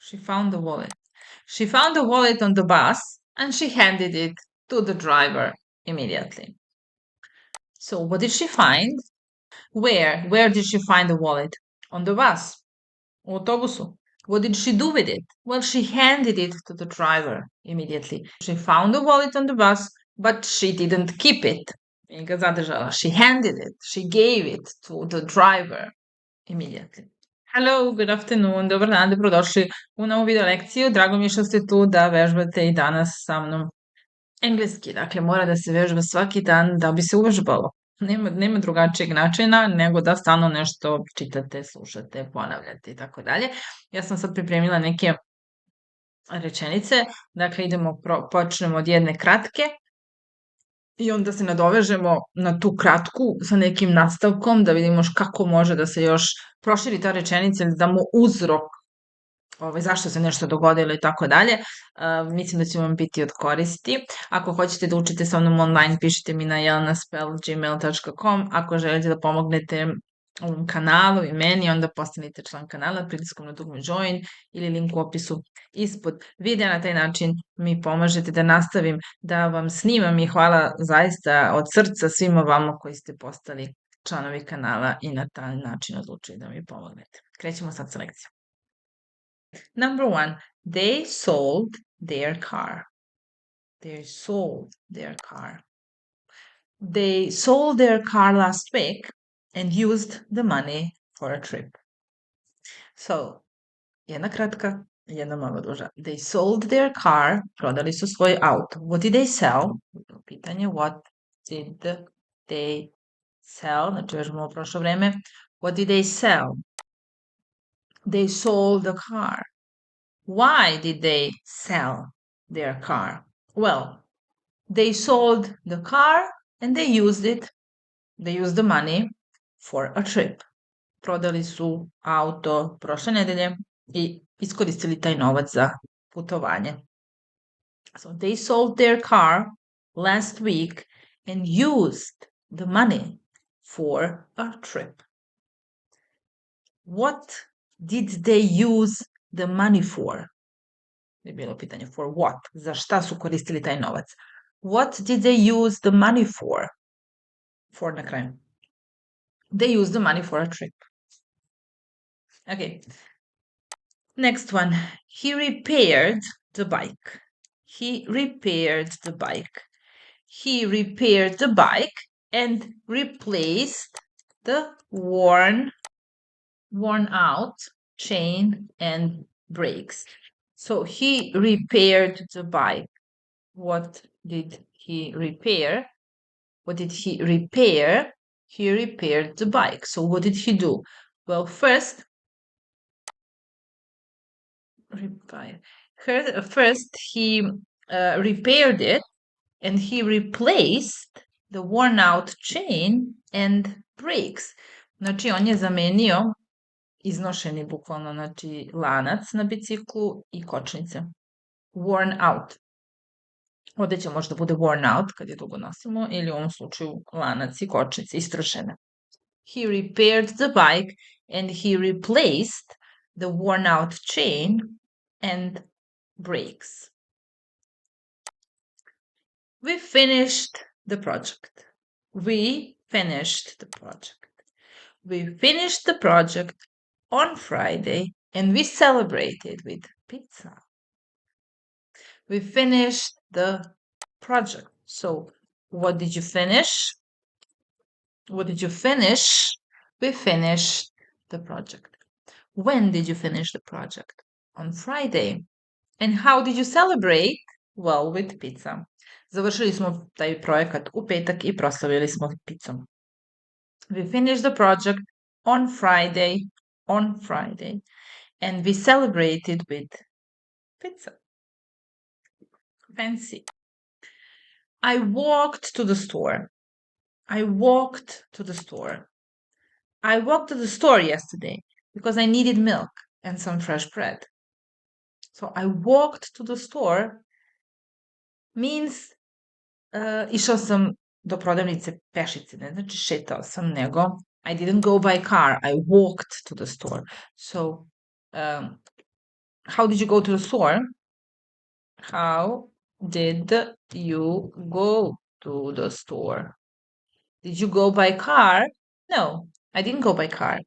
She found the wallet. She found the wallet on the bus and she handed it to the driver immediately. So what did she find? Where? Where did she find the wallet? On the bus. U autobusu. What did she do with it? Well, she handed it to the driver immediately. She found the wallet on the bus, but she didn't keep it. Nije ga zadržala. She handed it. She gave it to the driver immediately. Hello, good afternoon, dobar dan, dobrodošli u novu video lekciju. Drago mi je što ste tu da vežbate i danas sa mnom engleski. Dakle, mora da se vežba svaki dan da bi se uvežbalo. Nema drugačijeg načina nego da stalno nešto čitate, slušate, ponavljate i tako dalje. Ja sam sad pripremila neke rečenice. Dakle, počnemo od jedne kratke i onda se nadovežemo na tu kratku sa nekim nastavkom da vidimo kako može da se još proširi ta rečenica ili da mu uzrok zašto se nešto dogodilo i tako dalje. Mislim da će vam biti od koristi. Ako hoćete da učite sa mnom online, pišite mi na jelnaspell@gmail.com. Ako želite da pomognete ovom kanalu i meni, onda postanite član kanala pritiskom na dugme join ili link u opisu ispod videa. Na taj način mi pomažete da nastavim da vam snimam i hvala zaista od srca svima vama koji ste postali članovi kanala i na taj način odlučili da mi pomognete. Krećemo sad sa lekcijom. Number 1, they sold their car. They sold their car. They sold their car last week and used the money for a trip. So, jedna kratka, jedna malo duža. They sold their car, prodali su svoj auto. What did they sell? Pitanje, what did they sell? Znači, vežemo u prošlo vreme. What did they sell? They sold the car. Why did they sell their car? Well, they sold the car and they used it. They used the money for a trip. Prodali su auto prošle nedelje i iskoristili taj novac za putovanje. So they sold their car last week and used the money for a trip. What did they use the money for? Je bilo pitanje for what? Za šta su koristili taj novac? What did they use the money for? For na kraju. They used the money for a trip. Okay. Next one. He repaired the bike. He repaired the bike. He repaired the bike and replaced the worn out chain and brakes. So he repaired the bike. What did he repair? What did he repair? He repaired the bike. So what did he do? Well, first he repaired it and he replaced the worn out chain and brakes. Znači, on je zamenio iznošeni bukvalno, znači, lanac na biciklu i kočnice. Worn out. Ovde će možda bude worn out kad je dugo nosimo ili u ovom slučaju lanac i kočnice istrošene. He repaired the bike and he replaced the worn out chain and brakes. We finished the project. We finished the project. We finished the project on Friday and we celebrated with pizza. We finished the project. So, what did you finish? What did you finish? We finished the project. When did you finish the project? On Friday. And how did you celebrate? Well, with pizza. Završili smo taj projekat u petak i proslavili smo pizzom. We finished the project on Friday, and we celebrated with pizza. Fancy. I walked to the store. I walked to the store. I walked to the store yesterday because I needed milk and some fresh bread. So I walked to the store means išao sam do prodavnice pešice, ne znači šetao sam, nego I didn't go by car, I walked to the store. So How did you go to the store? How did you go to the store? Did you go by car? No, I didn't go by car.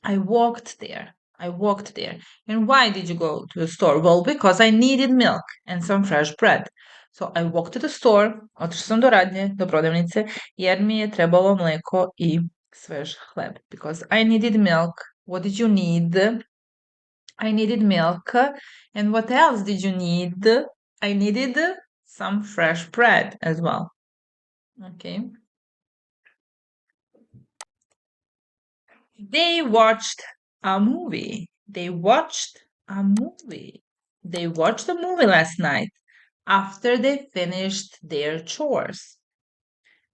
I walked there. I walked there. And why did you go to the store? Well, because I needed milk and some fresh bread. So I walked to the store, otišla sam do radnje, do prodavnice, jer mi je trebalo mleko i svež hleb. Because I needed milk. What did you need? I needed milk. And what else did you need? I needed some fresh bread as well. Okay. They watched a movie. They watched a movie. They watched a movie last night after they finished their chores.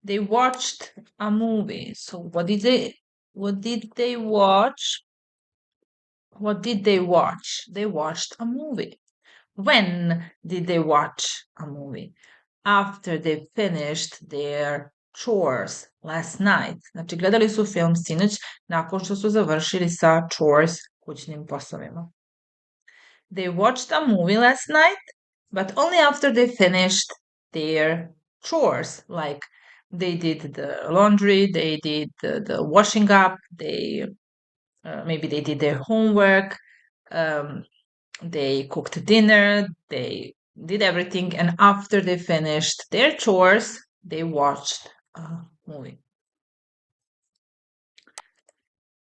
They watched a movie. So what did they watch? What did they watch? They watched a movie. When did they watch a movie? After they finished their chores last night. Znači, gledali su film sinoć nakon što su završili sa chores, kućnim poslovima. They watched a movie last night, but only after they finished their chores. Like, they did the laundry, they did the washing up, maybe they did their homework, they cooked dinner, they did everything, and after they finished their chores, they watched a movie.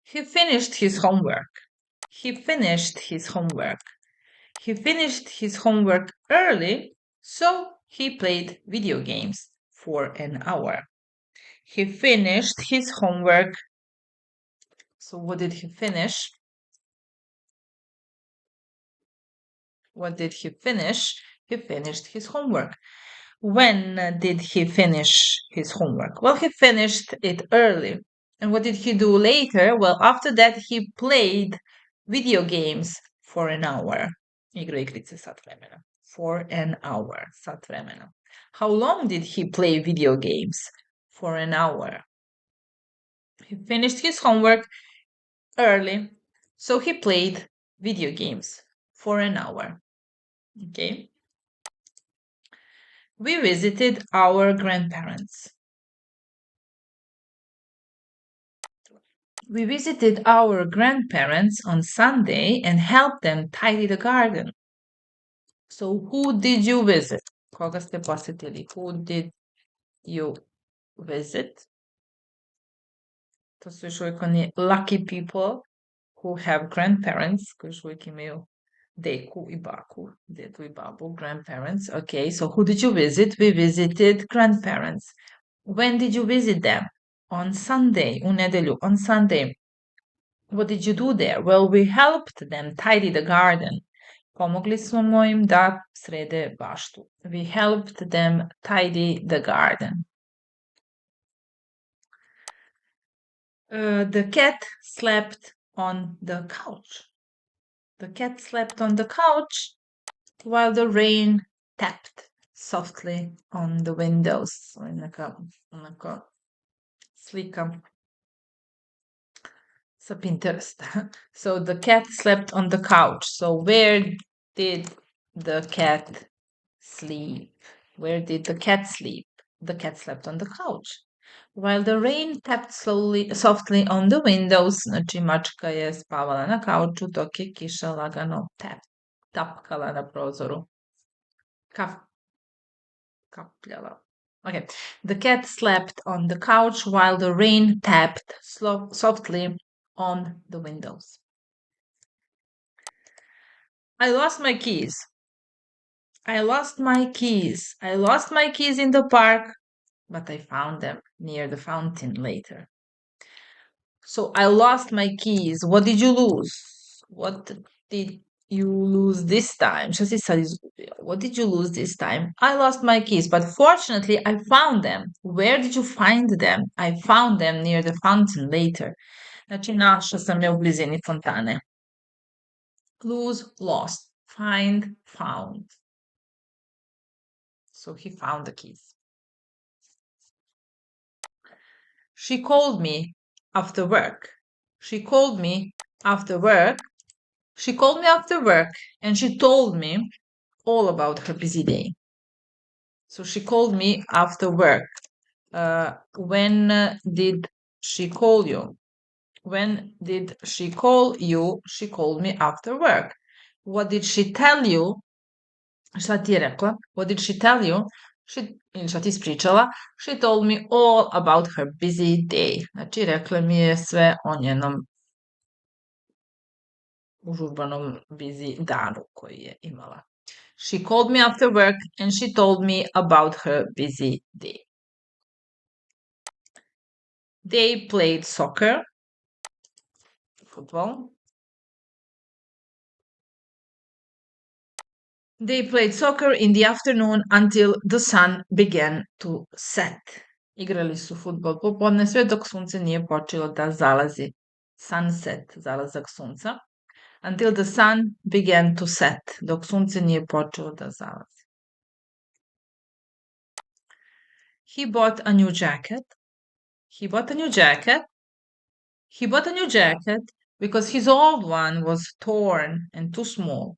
He finished his homework. He finished his homework. He finished his homework early, so he played video games for an hour. He finished his homework. So what did he finish? What did he finish? He finished his homework. When did he finish his homework? Well, he finished it early. And what did he do later? Well, after that, he played video games for an hour. Igrao igrice sat vremena. For an hour. Sat vremena. How long did he play video games? For an hour. He finished his homework early, so he played video games for an hour. Okay. We visited our grandparents. We visited our grandparents on Sunday and helped them tidy the garden. So who did you visit? Koga ste posjetili? Who did you visit? To su još uvijek oni lucky people who have grandparents, koji još uvijek imaju deku i baku, dedu i babu, grandparents. Okay, so who did you visit? We visited grandparents. When did you visit them? On Sunday, u nedelju, on Sunday. What did you do there? Well, we helped them tidy the garden. Pomogli smo im da srede baštu. We helped them tidy the garden. The cat slept on the couch. The cat slept on the couch while the rain tapped softly on the windows. Neka slika sa Pinteresta. So the cat slept on the couch. So where did the cat sleep? Where did the cat sleep? The cat slept on the couch. While the rain tapped softly on the windows, znači mačka je spavala na kauču dok je kiša lagano tapkala na prozoru. Kapljala. Okay. The cat slept on the couch while the rain tapped softly on the windows. I lost my keys. I lost my keys. I lost my keys in the park, but I found them near the fountain later. So I lost my keys. What did you lose? What did you lose this time? Šta si sad izgubio? What did you lose this time? I lost my keys, but fortunately I found them. Where did you find them? I found them near the fountain later. Znači, našla sam je u blizini fontane. Lose, lost. Find, found. So he found the keys. She called me after work. She called me after work She called me after work and she told me all about her busy day. So she called me after work. When did she call you? When did she call you? She called me after work. What did she tell you? Šta ti je rekla? What did she tell you? Ili šta ti ispričala? She told me all about her busy day. Znači, rekla mi je sve o njenom užurbanom busy danu koji je imala. She called me after work and she told me about her busy day. They played soccer, football. They played soccer in the afternoon until the sun began to set. Igrali su fudbal popodne sve dok sunce nije počelo da zalazi. Sunset, zalazak sunca. Until the sun began to set. Dok sunce nije počelo da zalazi. He bought a new jacket. He bought a new jacket. He bought a new jacket because his old one was torn and too small.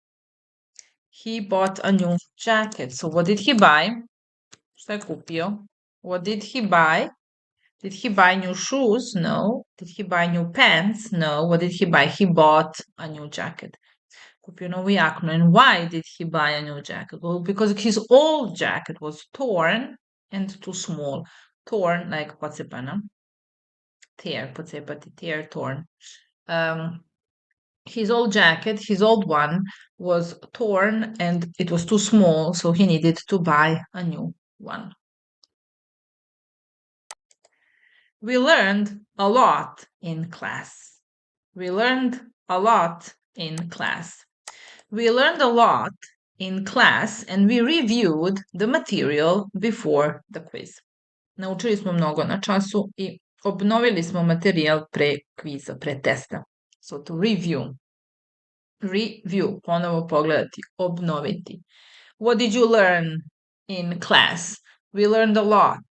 He bought a new jacket. So what did he buy? Šta je kupio? What did he buy? Did he buy new shoes? No. Did he buy new pants? No. What did he buy? He bought a new jacket. Kupio novu jaknu. And why did he buy a new jacket? Well, because his old jacket was torn and too small. Torn, like pocepana. Tear, pocepati, tear, torn. His old jacket, his old one, was torn and it was too small, so he needed to buy a new one. We learned a lot in class. We learned a lot in class. We learned a lot in class and we reviewed the material before the quiz. Naučili smo mnogo na času i obnovili smo materijal pre kviza, pre testa. So to review. Review, ponovo pogledati, obnoviti. What did you learn in class? We learned a lot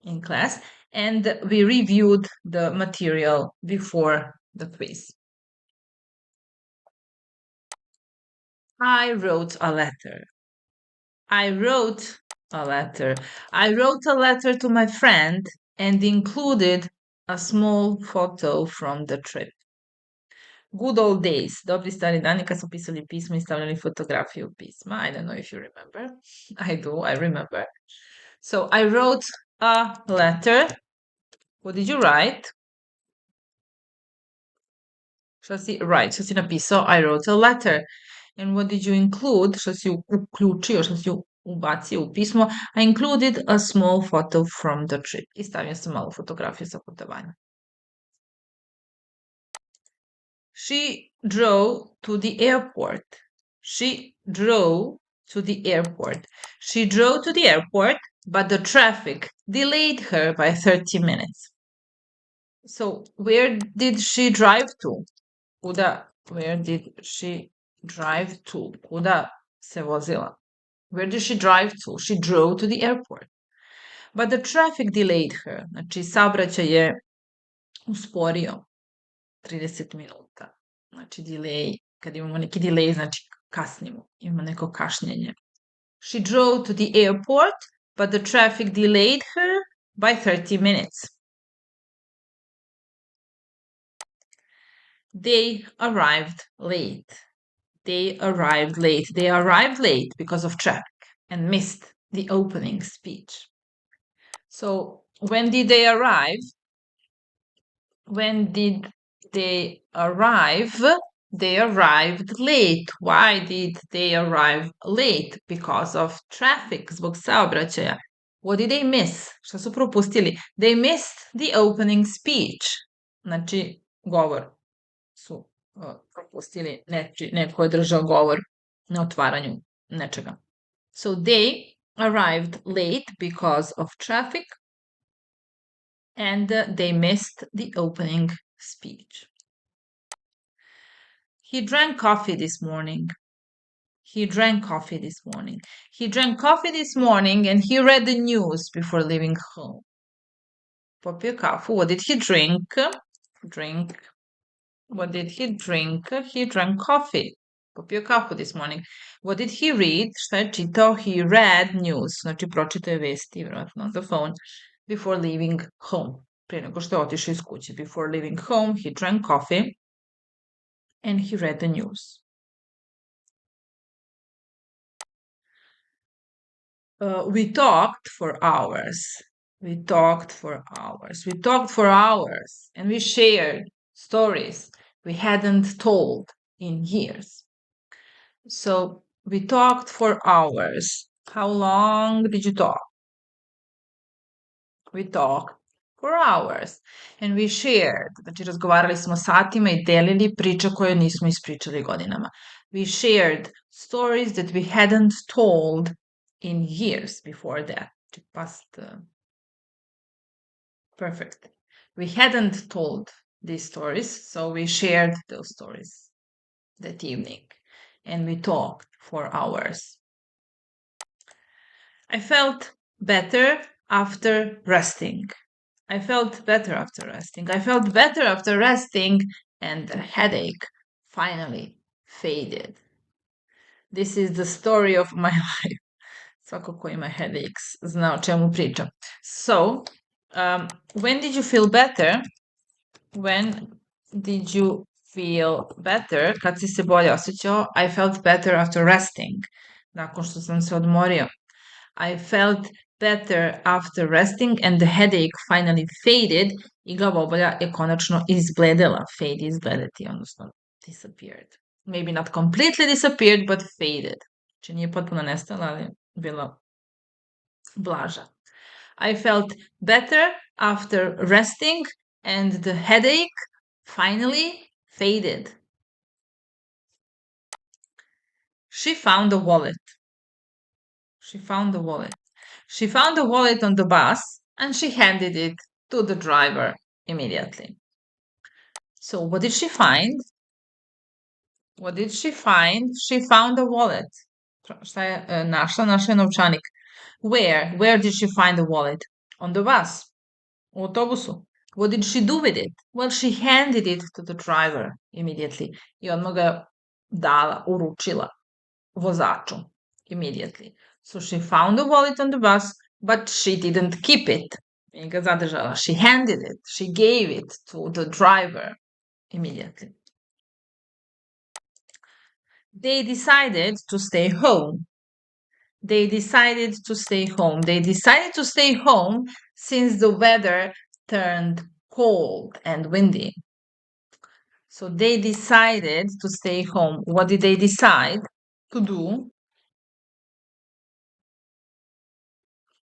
in class and we reviewed the material before the quiz. I wrote a letter. I wrote a letter. I wrote a letter to my friend and included a small photo from the trip. Good old days, dobri stari dani kad smo pisali pismo i stavljali fotografiju pisma. I don't know if you remember. I do, I remember. So I wrote a letter. What did you write? Šta si napisao? I wrote a letter. And what did you include? Šta si uključio, šta si ubacio u pismo? I included a small photo from the trip. I stavio sam malu fotografiju sa putovanja. She drove to the airport. She drove to the airport. She drove to the airport, but the traffic delayed her by 30 minutes. So where did she drive to? Where did she drive to? Kuda se vozila? Where did she drive to? She drove to the airport. But the traffic delayed her. Znači, saobraćaj je usporio 30 minuta. Znači, delay, kad imamo neki delay, znači kasnimo, imamo neko kašnjenje. She drove to the airport, but the traffic delayed her by 30 minutes. They arrived late. They arrived late. They arrived late because of traffic and missed the opening speech. So, when did they arrive? When did they arrive? They arrived late. Why did they arrive late? Because of traffic, zbog saobraćaja. What did they miss? Šta su propustili? They missed the opening speech. Znači, govor su propustili, neko je držao govor na otvaranju nečega. So they arrived late because of traffic and they missed the opening speech. He drank coffee this morning. He drank coffee this morning. He drank coffee this morning and he read the news before leaving home. Popio kafu. What did he drink? Drink. What did he drink? He drank coffee. Popio kafu this morning. What did he read? Šta je čitao? He read news. Znači, pročitao je vesti, vjerojatno, on the phone, before leaving home. Prije nego što je otišao iz kuće. Before leaving home, he drank coffee and he read the news. We talked for hours. We talked for hours. We talked for hours and we shared stories we hadn't told in years. So we talked for hours. How long did you talk? We talked for hours and we shared. Znači, razgovarali smo satima i delili priče koje nismo ispričali godinama. We shared stories that we hadn't told in years before that. Past perfect. We hadn't told these stories, so we shared those stories that evening and we talked for hours. I felt better after resting. I felt better after resting. I felt better after resting and the headache finally faded. This is the story of my life. Svako ko ima headaches zna o čemu pričam. So, when did you feel better? When did you feel better? Kad si se bolje osjećao? I felt better after resting. Nakon što sam se odmorio. I felt better after resting and the headache finally faded i glavobolja je konačno izbledela. Fade izbledeti, odnosno disappeared. Maybe not completely disappeared, but faded. Znači nije potpuno nestala, ali bila blaža. I felt better after resting and the headache finally faded. She found a wallet. She found the wallet. She found the wallet on the bus and she handed it to the driver immediately. So what did she find? What did she find? She found a wallet. Šta je našla? Našla je novčanik. Where? Where did she find the wallet? On the bus. U autobusu. What did she do with it? Well, she handed it to the driver immediately. I odmah ga dala, uručila vozaču immediately. So she found the wallet on the bus, but she didn't keep it. Nije ga zadržala. She handed it. She gave it to the driver immediately. They decided to stay home. They decided to stay home. They decided to stay home since the weather turned cold and windy. So they decided to stay home. What did they decide to do?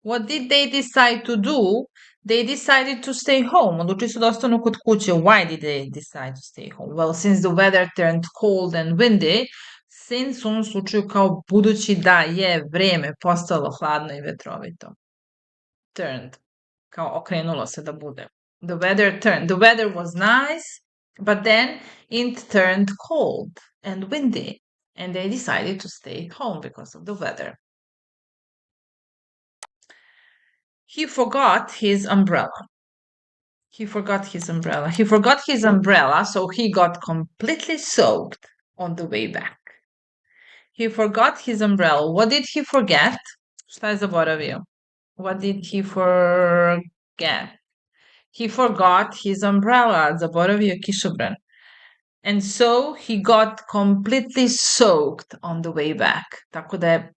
What did they decide to do? They decided to stay home. Odlučili su da ostanu kod kuće. Why did they decide to stay home? Well, since the weather turned cold and windy, since u ovom slučaju kao budući da je vreme postalo hladno i vetrovito. Turned, kao okrenulo se da bude. The weather turned. The weather was nice, but then it turned cold and windy, and they decided to stay home because of the weather. He forgot his umbrella. He forgot his umbrella. He forgot his umbrella, so he got completely soaked on the way back. He forgot his umbrella. What did he forget? Šta je zaboravio? What did he forget? He forgot his umbrella. Zaboravio kišobran. And so he got completely soaked on the way back. Tako da je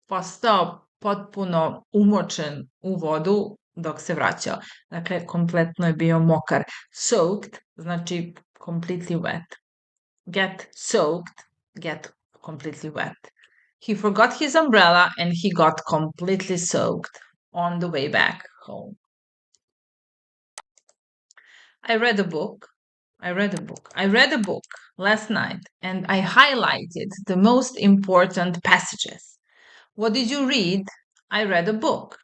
postao potpuno umočen u vodu dok se vraćao. Dakle, kompletno je bio mokar. Soaked znači completely wet. Get soaked, get completely wet. He forgot his umbrella and he got completely soaked on the way back home. I read a book. I read a book last night and I highlighted the most important passages. What did you read? I read a book.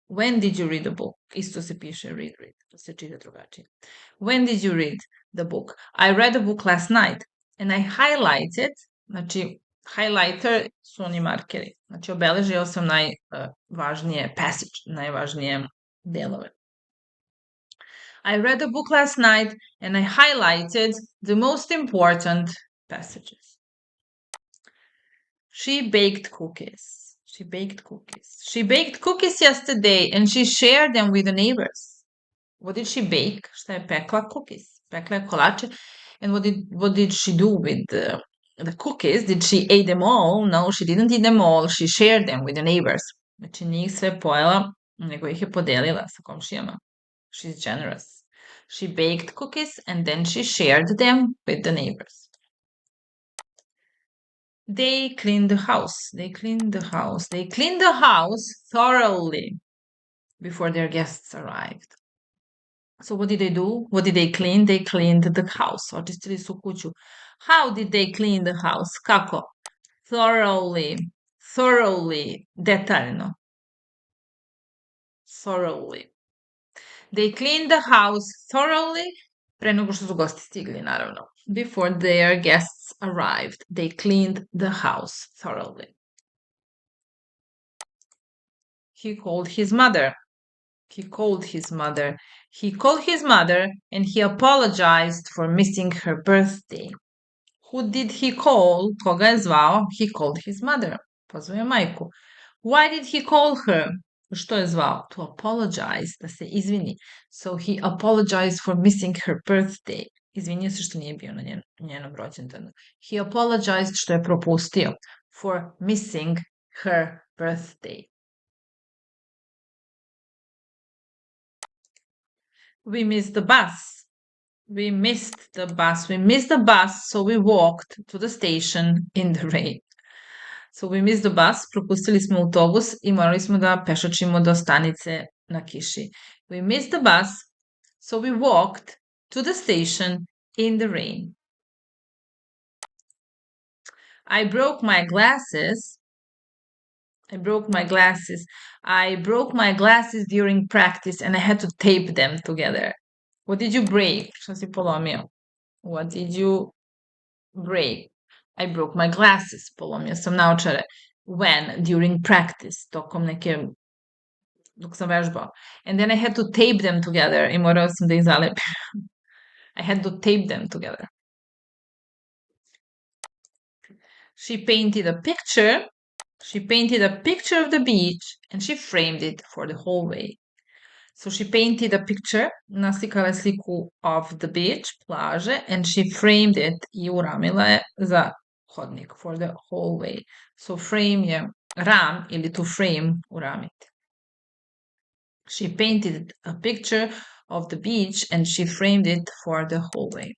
When did you read the book? Isto se piše read, se čita drugačije. When did you read the book? I read a book last night and I highlighted, znači highlighter su oni markeri. Znači obeležio sam najvažnije passage, najvažnije delove. I read a book last night and I highlighted the most important passages. She baked cookies. She baked cookies. She baked cookies yesterday and she shared them with the neighbors. What did she bake? Šta je pekla? Cookies. Pekla je kolače. And what did she do with the cookies? Did she eat them all? No, she didn't eat them all. She shared them with the neighbors. Znači nije ih sve pojela, nego ih je podelila sa komšijama. She's generous. She baked cookies and then she shared them with the neighbors. They cleaned the house. They cleaned the house. They cleaned the house thoroughly before their guests arrived. So what did they do? What did they clean? They cleaned the house. Očistili su kuću. How did they clean the house? Kako? Thoroughly. Thoroughly. Detaljno. Thoroughly. They cleaned the house thoroughly pre nego što su gosti stigli, naravno. Before their guests arrived, they cleaned the house thoroughly. He called his mother. He called his mother. He called his mother and he apologized for missing her birthday. Who did he call? Koga je zvao? He called his mother. Pozvao je majku. Why did he call her? Što je zvao? To apologize, da se izvini. So he apologized for missing her birthday. Izvinio se što nije bio na njenom rođendanu. He apologized što je propustio. For missing her birthday. We missed the bus. We missed the bus. We missed the bus, so we walked to the station in the rain. So we missed the bus, propustili smo autobus i morali smo da pešačimo do stanice na kiši. We missed the bus, so we walked to the station in the rain. I broke my glasses. I broke my glasses. I broke my glasses during practice and I had to tape them together. What did you break? Šta si polomio? What did you break? I broke my glasses. Polomio sam naočare. When? During practice. Dok sam vežbao. And then I had to tape them together. I morao sam da ih zalepim. I had to tape them together. She painted a picture. She painted a picture of the beach and she framed it for the hallway. So she painted a picture, naslikala je sliku of the beach, plaže, and she framed it I uramila je za hodnik, for the hallway. So frame je ram ili to frame, uramiti. She painted a picture of the beach and she framed it for the hallway.